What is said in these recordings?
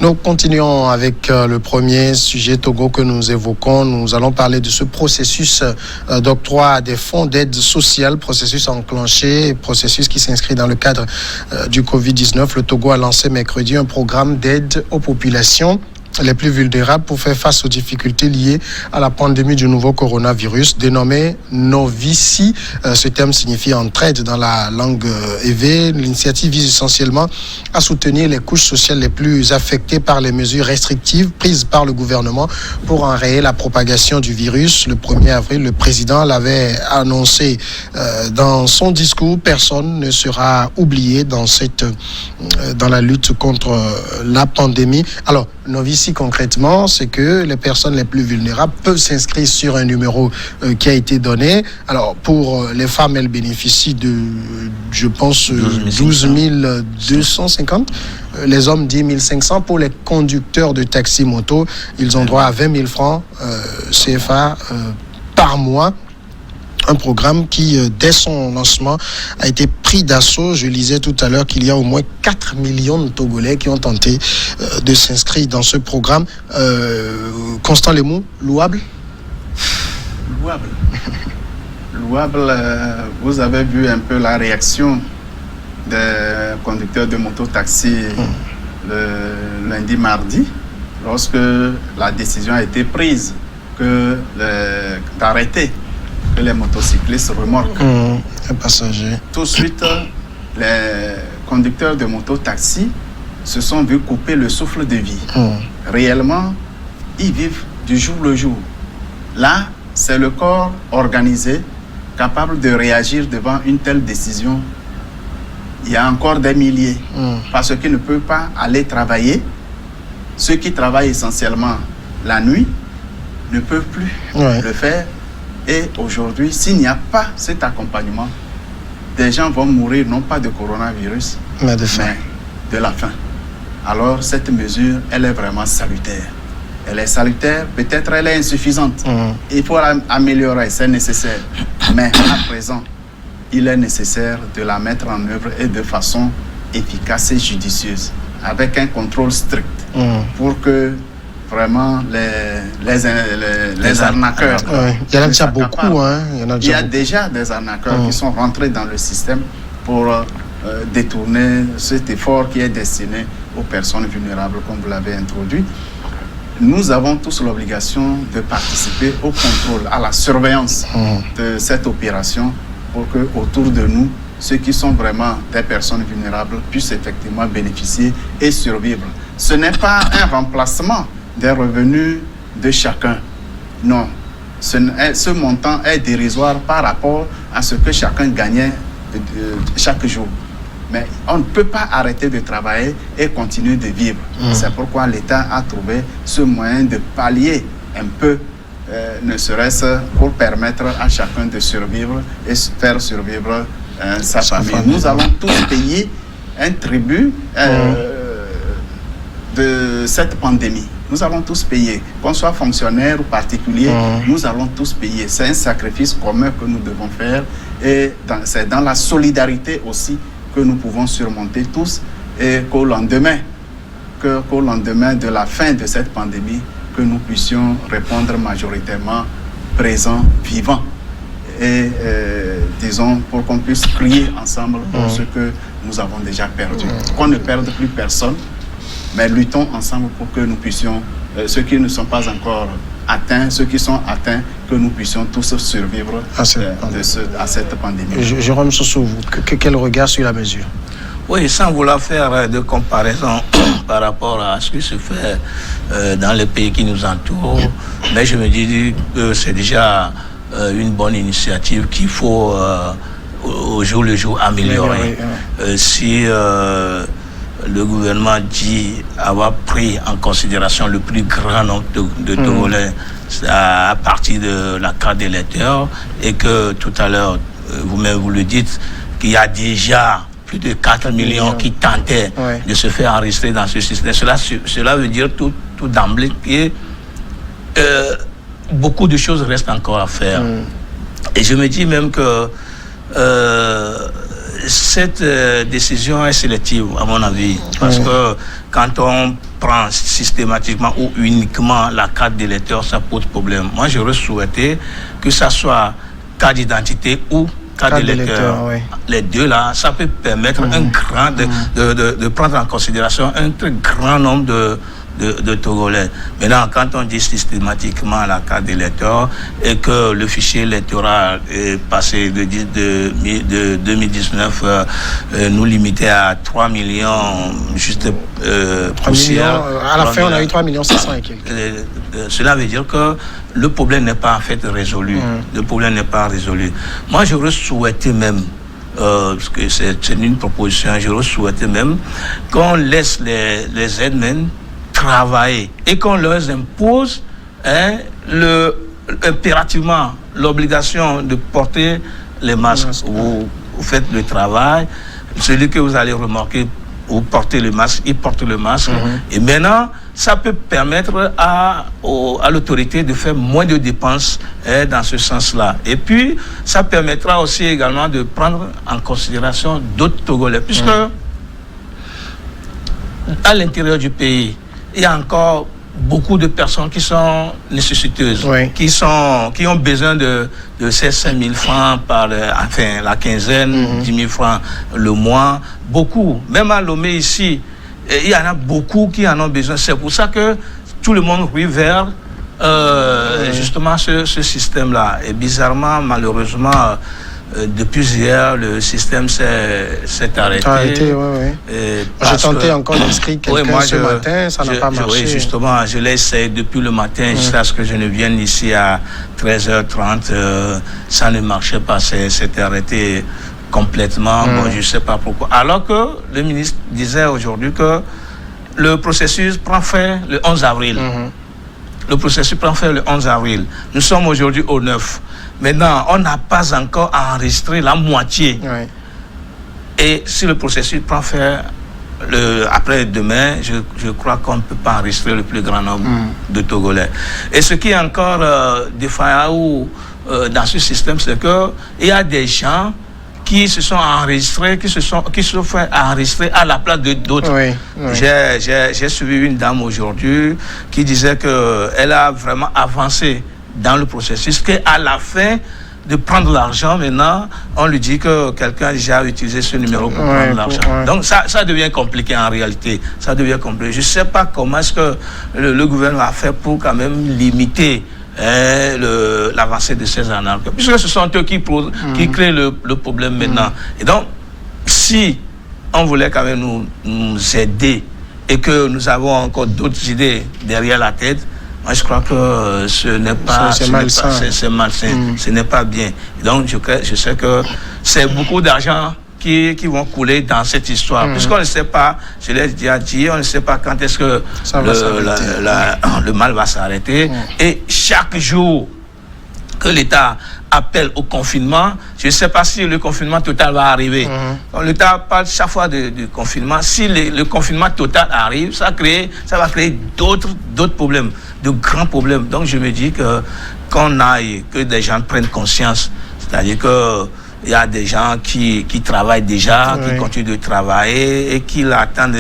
Nous continuons avec le premier sujet Togo que nous évoquons. Nous allons parler de ce processus d'octroi des fonds d'aide sociale, processus enclenché, processus qui s'inscrit dans le cadre du Covid-19. Le Togo a lancé mercredi un programme d'aide aux populations les plus vulnérables pour faire face aux difficultés liées à la pandémie du nouveau coronavirus, dénommé Novici. Ce terme signifie entraide dans la langue évé. L'initiative vise essentiellement à soutenir les couches sociales les plus affectées par les mesures restrictives prises par le gouvernement pour enrayer la propagation du virus. Le 1er avril, le président l'avait annoncé dans son discours. Personne ne sera oublié dans la lutte contre la pandémie. Alors, Novici, concrètement, c'est que les personnes les plus vulnérables peuvent s'inscrire sur un numéro qui a été donné. Alors, pour les femmes, elles bénéficient de, je pense, 12 250. Les hommes, 10 500. Pour les conducteurs de taxi-moto, ils ont droit à 20 000 francs CFA par mois. Un programme qui, dès son lancement, a été pris d'assaut. Je lisais tout à l'heure qu'il y a au moins 4 millions de Togolais qui ont tenté de s'inscrire dans ce programme. Constant Lemou, louable? Louable. Louable, vous avez vu un peu la réaction des conducteurs de moto-taxi le lundi, mardi, lorsque la décision a été prise d'arrêter que les motocyclistes remorquent les passagers. Tout de suite, les conducteurs de moto-taxi se sont vus couper le souffle de vie. Réellement, ils vivent du jour le jour. Là, c'est le corps organisé, capable de réagir devant une telle décision. Il y a encore des milliers, parce qu'ils ne peuvent pas aller travailler. Ceux qui travaillent essentiellement la nuit ne peuvent plus le faire. Et aujourd'hui, s'il n'y a pas cet accompagnement, des gens vont mourir non pas de coronavirus, mais de la faim. Alors, cette mesure, elle est vraiment salutaire. Elle est salutaire, peut-être elle est insuffisante. Il faut l'améliorer, c'est nécessaire. Mais à présent, il est nécessaire de la mettre en œuvre et de façon efficace et judicieuse, avec un contrôle strict, pour que vraiment les arnaqueurs. Il y en a déjà beaucoup. Il y a déjà des arnaqueurs qui sont rentrés dans le système pour détourner cet effort qui est destiné aux personnes vulnérables, comme vous l'avez introduit. Nous avons tous l'obligation de participer au contrôle, à la surveillance de cette opération pour que autour de nous, ceux qui sont vraiment des personnes vulnérables puissent effectivement bénéficier et survivre. Ce n'est pas un remplacement des revenus de chacun. Non, ce montant est dérisoire par rapport à ce que chacun gagnait chaque jour. Mais on ne peut pas arrêter de travailler et continuer de vivre. C'est pourquoi l'État a trouvé ce moyen de pallier un peu, ne serait-ce pour permettre à chacun de survivre et faire survivre sa famille. Nous allons tous payer un tribut de cette pandémie. Nous allons tous payer, qu'on soit fonctionnaire ou particulier, nous allons tous payer. C'est un sacrifice commun que nous devons faire et c'est dans la solidarité aussi que nous pouvons surmonter tous et qu'au lendemain de la fin de cette pandémie, que nous puissions répondre majoritairement présents, vivants et disons pour qu'on puisse crier ensemble pour ce que nous avons déjà perdu. Qu'on ne perde plus personne, mais luttons ensemble pour que nous puissions, ceux qui ne sont pas encore atteints, ceux qui sont atteints, que nous puissions tous survivre à cette pandémie. Jérôme Sossou, quel regard sur la mesure? Oui, sans vouloir faire de comparaison par rapport à ce qui se fait dans les pays qui nous entourent, mais je me dis que c'est déjà une bonne initiative qu'il faut au jour le jour améliorer. Si le gouvernement dit avoir pris en considération le plus grand nombre de Togolais à partir de la carte d'électeur et que tout à l'heure, vous-même vous le dites, qu'il y a déjà plus de 4 millions qui tentaient de se faire enregistrer dans ce système. Cela veut dire tout d'emblée que beaucoup de choses restent encore à faire. Et je me dis même que cette décision est sélective, à mon avis, parce que quand on prend systématiquement ou uniquement la carte d'électeur, ça pose problème. Moi, j'aurais souhaité que ça soit carte d'identité ou carte d'électeur. Oui. Les deux là, ça peut permettre de prendre en considération un très grand nombre de Togolais. Maintenant, quand on dit systématiquement la carte d'électeur et que le fichier électoral est passé de 2019 nous limitait à 3 millions juste 3 millions, à la fin on a eu 3 millions 500 et quelques. Cela veut dire que le problème n'est pas en fait résolu. Le problème n'est pas résolu. Moi, j'aurais souhaité même parce que c'est une proposition, j'aurais souhaité même qu'on laisse les aidements travailler et qu'on leur impose impérativement l'obligation de porter les masques. Vous faites le travail, celui que vous allez remarquer, vous portez le masque, il porte le masque. Et maintenant, ça peut permettre à l'autorité de faire moins de dépenses dans ce sens-là. Et puis, ça permettra aussi également de prendre en considération d'autres Togolais, puisque à l'intérieur du pays, il y a encore beaucoup de personnes qui sont nécessiteuses, qui ont besoin de ces 5 000 francs par la quinzaine, 10 000 francs le mois. Beaucoup, même à Lomé ici, il y en a beaucoup qui en ont besoin. C'est pour ça que tout le monde rue vers justement ce système-là. Et bizarrement, malheureusement, depuis hier, le système s'est arrêté. J'ai tenté encore d'inscrire quelqu'un ce matin, ça n'a pas marché. Oui, justement, je l'ai essayé depuis le matin jusqu'à ce que je ne vienne ici à 13h30. Ça ne marchait pas, c'était arrêté complètement. Bon, je ne sais pas pourquoi. Alors que le ministre disait aujourd'hui que le processus prend fin le 11 avril. Le processus prend fin le 11 avril. Nous sommes aujourd'hui au 9. Maintenant, on n'a pas encore enregistré la moitié. Et si le processus prend fin après-demain, je crois qu'on ne peut pas enregistrer le plus grand nombre de Togolais. Et ce qui est encore défaillant dans ce système, c'est qu'il y a des gens qui se sont enregistrés, qui se sont fait enregistrer à la place de d'autres. J'ai suivi une dame aujourd'hui qui disait qu'elle a vraiment avancé dans le processus, qu'à la fin de prendre l'argent, maintenant, on lui dit que quelqu'un a déjà utilisé ce numéro pour prendre l'argent. Donc ça devient compliqué en réalité. Ça devient compliqué. Je ne sais pas comment est-ce que le gouvernement a fait pour quand même limiter l'avancée de ces anarches. Puisque ce sont eux qui créent le problème maintenant. Et donc, si on voulait quand même nous aider et que nous avons encore d'autres idées derrière la tête, moi, je crois que ce n'est pas... C'est malsain. Ce n'est pas bien. Et donc, je sais que c'est beaucoup d'argent qui vont couler dans cette histoire. Puisqu'on ne sait pas, je l'ai déjà dit, on ne sait pas quand est-ce que le mal va s'arrêter. Et chaque jour que l'État appelle au confinement, je ne sais pas si le confinement total va arriver. L'État parle chaque fois de confinement. Si le confinement total arrive, ça va créer d'autres problèmes, de grands problèmes. Donc je me dis que des gens prennent conscience. C'est-à-dire que il y a des gens qui travaillent déjà, qui continuent de travailler et qui attendent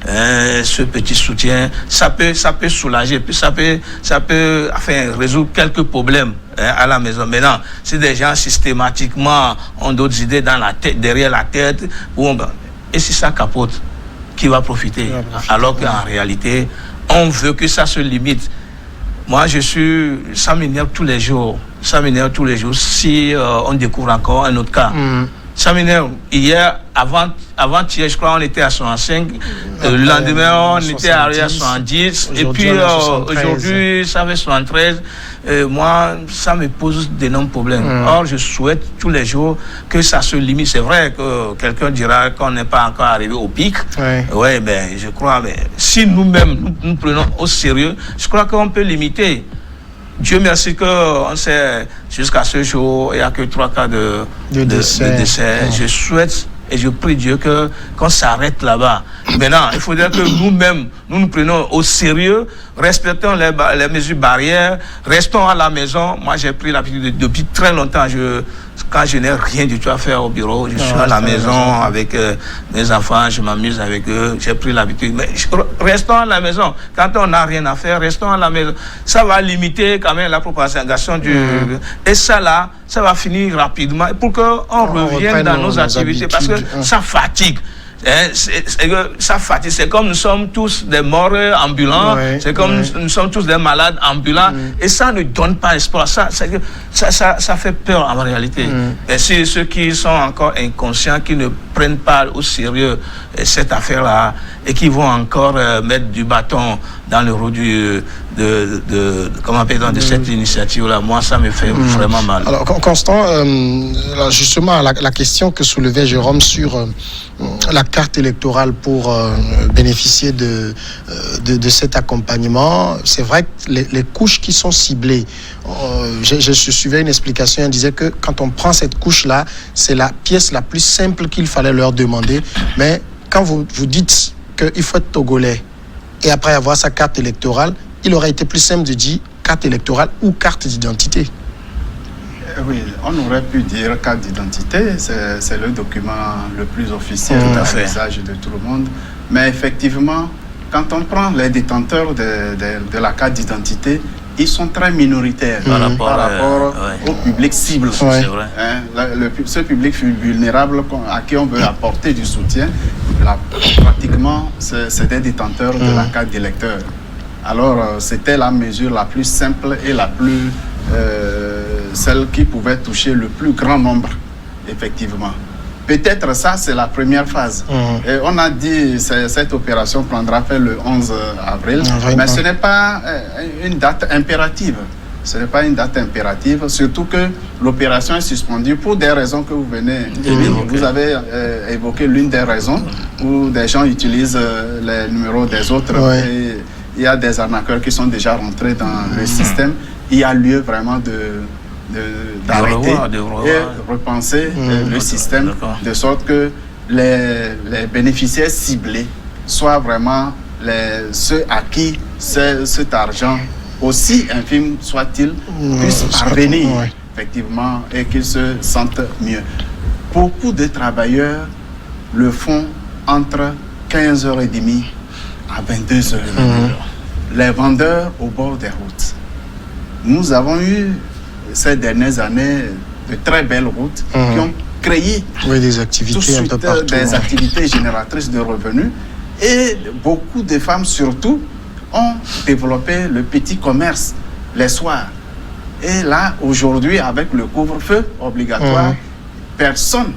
ce petit soutien. Ça peut soulager, puis ça peut résoudre quelques problèmes à la maison. Maintenant, si des gens systématiquement ont d'autres idées dans la tête, derrière la tête, et si ça capote, qui va profiter? Alors qu'en réalité, on veut que ça se limite. Moi, ça m'énerve tous les jours. Ça m'énerve tous les jours si on découvre encore un autre cas. Ça m'énerve. Hier, avant-hier, je crois, on était à 65. Le lendemain, on était à 70. Et puis, aujourd'hui, ça fait 73. Moi, ça me pose d'énormes problèmes. Or, je souhaite tous les jours que ça se limite. C'est vrai que quelqu'un dira qu'on n'est pas encore arrivé au pic. Oui, ben, je crois. Mais si nous-mêmes, nous prenons au sérieux, je crois qu'on peut limiter. Dieu merci qu'on sait, jusqu'à ce jour, il n'y a que 3 cas de décès. Je souhaite et je prie Dieu qu'on s'arrête là-bas. Maintenant, il faudrait que nous-mêmes, nous prenons au sérieux, respectons les mesures barrières, restons à la maison. Moi, j'ai pris l'habitude depuis très longtemps, quand je n'ai rien du tout à faire au bureau, je suis à la maison avec mes enfants, je m'amuse avec eux, j'ai pris l'habitude. Mais restons à la maison. Quand on n'a rien à faire, restons à la maison. Ça va limiter quand même la propagation du... Et ça là, ça va finir rapidement pour qu'on revienne dans nos activités parce que ça fatigue. Ça fatigue. C'est comme nous sommes tous des morts ambulants, c'est comme nous sommes tous des malades ambulants, et ça ne donne pas espoir. Ça fait peur en réalité. Et c'est ceux qui sont encore inconscients, qui ne prennent pas au sérieux cette affaire-là, et qui vont encore mettre du bâton dans le roue de cette initiative-là. Moi, ça me fait vraiment mal. Alors, Constant, justement, la question que soulevait Jérôme sur la carte électorale pour bénéficier de cet accompagnement, c'est vrai que les couches qui sont ciblées, je suivais une explication, on disait que quand on prend cette couche-là, c'est la pièce la plus simple qu'il fallait leur demander, mais quand vous dites qu'il faut être togolais et après avoir sa carte électorale, il aurait été plus simple de dire carte électorale ou carte d'identité. Oui, on aurait pu dire carte d'identité, c'est le document le plus officiel à l'usage de tout le monde. Mais effectivement, quand on prend les détenteurs de la carte d'identité, ils sont très minoritaires par rapport au public cible. C'est vrai. Ce public vulnérable à qui on veut apporter du soutien, pratiquement, c'est des détenteurs de la carte d'électeur. Alors, c'était la mesure la plus simple et la plus... celle qui pouvait toucher le plus grand nombre, effectivement. Peut-être ça, c'est la première phase. Et on a dit que cette opération prendra fin le 11 avril, mais ce n'est pas une date impérative. Ce n'est pas une date impérative, surtout que l'opération est suspendue pour des raisons que vous venez d'évoquer. Vous avez évoqué l'une des raisons où des gens utilisent les numéros des autres et il y a des arnaqueurs qui sont déjà rentrés dans le système. Il y a lieu vraiment d'arrêter et repenser le système de sorte que les bénéficiaires ciblés soient vraiment ceux à qui cet argent, aussi infime soit-il, puisse parvenir effectivement et qu'ils se sentent mieux. Beaucoup de travailleurs le font entre 15h30 à 22h. Les vendeurs au bord des routes. Nous avons eu ces dernières années de très belles routes qui ont créé des activités tout de suite, un peu partout, des activités génératrices de revenus. Et beaucoup de femmes surtout ont développé le petit commerce les soirs. Et là, aujourd'hui, avec le couvre-feu obligatoire, personne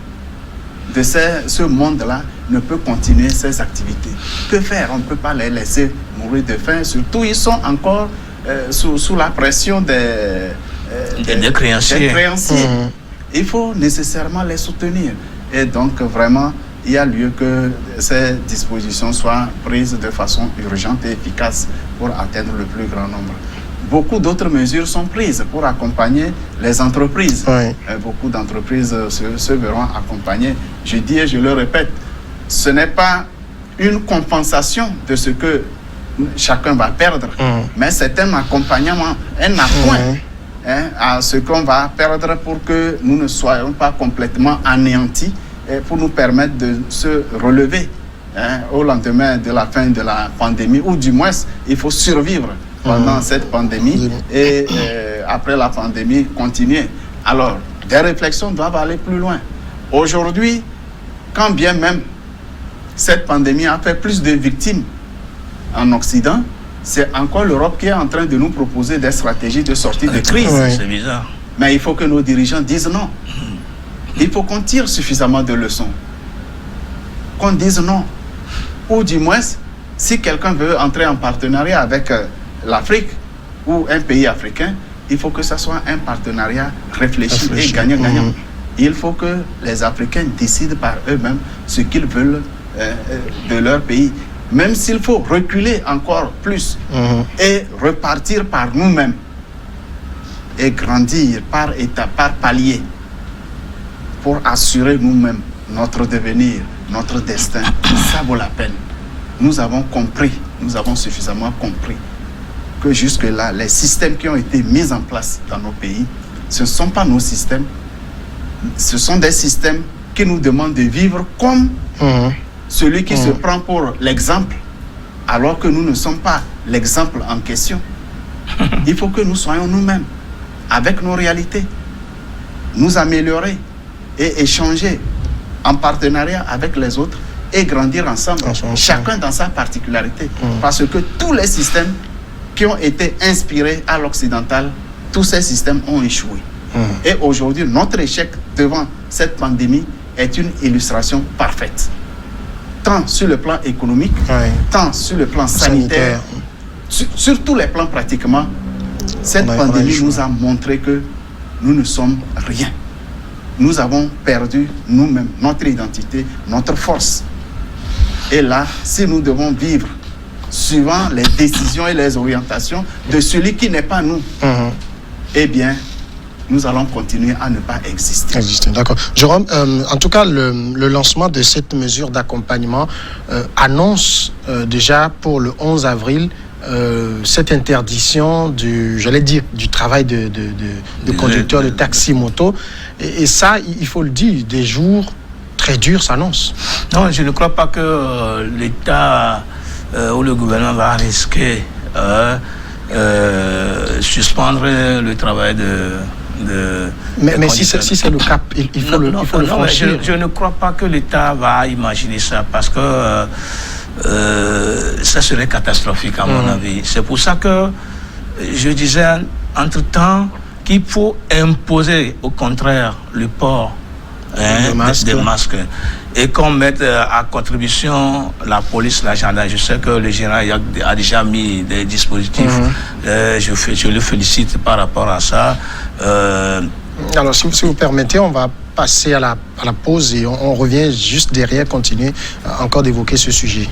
de ce monde-là ne peut continuer ses activités. Que faire? On ne peut pas les laisser mourir de faim. Surtout, ils sont encore sous la pression des créanciers. Il faut nécessairement les soutenir. Et donc, vraiment, il y a lieu que ces dispositions soient prises de façon urgente et efficace pour atteindre le plus grand nombre. Beaucoup d'autres mesures sont prises pour accompagner les entreprises. Beaucoup d'entreprises se verront accompagnées. Je dis et je le répète, ce n'est pas une compensation de ce que chacun va perdre, mais c'est un accompagnement, un appoint à ce qu'on va perdre pour que nous ne soyons pas complètement anéantis et pour nous permettre de se relever au lendemain de la fin de la pandémie, ou du moins il faut survivre pendant cette pandémie et après la pandémie continuer. Alors, des réflexions doivent aller plus loin. Aujourd'hui, quand bien même cette pandémie a fait plus de victimes en Occident, c'est encore l'Europe qui est en train de nous proposer des stratégies de sortie de crise. C'est bizarre. Mais il faut que nos dirigeants disent non. Il faut qu'on tire suffisamment de leçons. Qu'on dise non. Ou du moins, si quelqu'un veut entrer en partenariat avec l'Afrique ou un pays africain, il faut que ce soit un partenariat réfléchi et gagnant-gagnant. Il faut que les Africains décident par eux-mêmes ce qu'ils veulent de leur pays. Même s'il faut reculer encore plus et repartir par nous-mêmes et grandir par étapes, par paliers pour assurer nous-mêmes notre devenir, notre destin. Ça vaut la peine. nous avons suffisamment compris que jusque-là, les systèmes qui ont été mis en place dans nos pays, ce ne sont pas nos systèmes, ce sont des systèmes qui nous demandent de vivre comme celui qui se prend pour l'exemple, alors que nous ne sommes pas l'exemple en question. Il faut que nous soyons nous-mêmes, avec nos réalités, nous améliorer et échanger en partenariat avec les autres et grandir ensemble, chacun dans sa particularité. Parce que tous les systèmes qui ont été inspirés à l'occidental, tous ces systèmes ont échoué. Et aujourd'hui, notre échec devant cette pandémie est une illustration parfaite. Tant sur le plan économique, tant sur le plan sanitaire, sur tous les plans pratiquement, cette pandémie nous a montré que nous ne sommes rien. Nous avons perdu nous-mêmes, notre identité, notre force. Et là, si nous devons vivre suivant les décisions et les orientations de celui qui n'est pas nous, eh bien, nous allons continuer à ne pas exister. D'accord. Jérôme, en tout cas, le lancement de cette mesure d'accompagnement annonce déjà pour le 11 avril cette interdiction du travail de conducteur de taxi-moto. Et ça, il faut le dire, des jours très durs s'annoncent. Non, je ne crois pas que l'État ou le gouvernement va risquer suspendre le travail mais si c'est le cap, il faut le franchir. Je ne crois pas que l'État va imaginer ça parce que ça serait catastrophique à mon avis. C'est pour ça que je disais entre-temps qu'il faut imposer au contraire le port des masques et qu'on mette à contribution la police, la gendarmerie. Je sais que le général a déjà mis des dispositifs. Je le félicite par rapport à ça. Alors, si vous permettez, on va passer à la pause et on revient juste derrière, continuer encore d'évoquer ce sujet.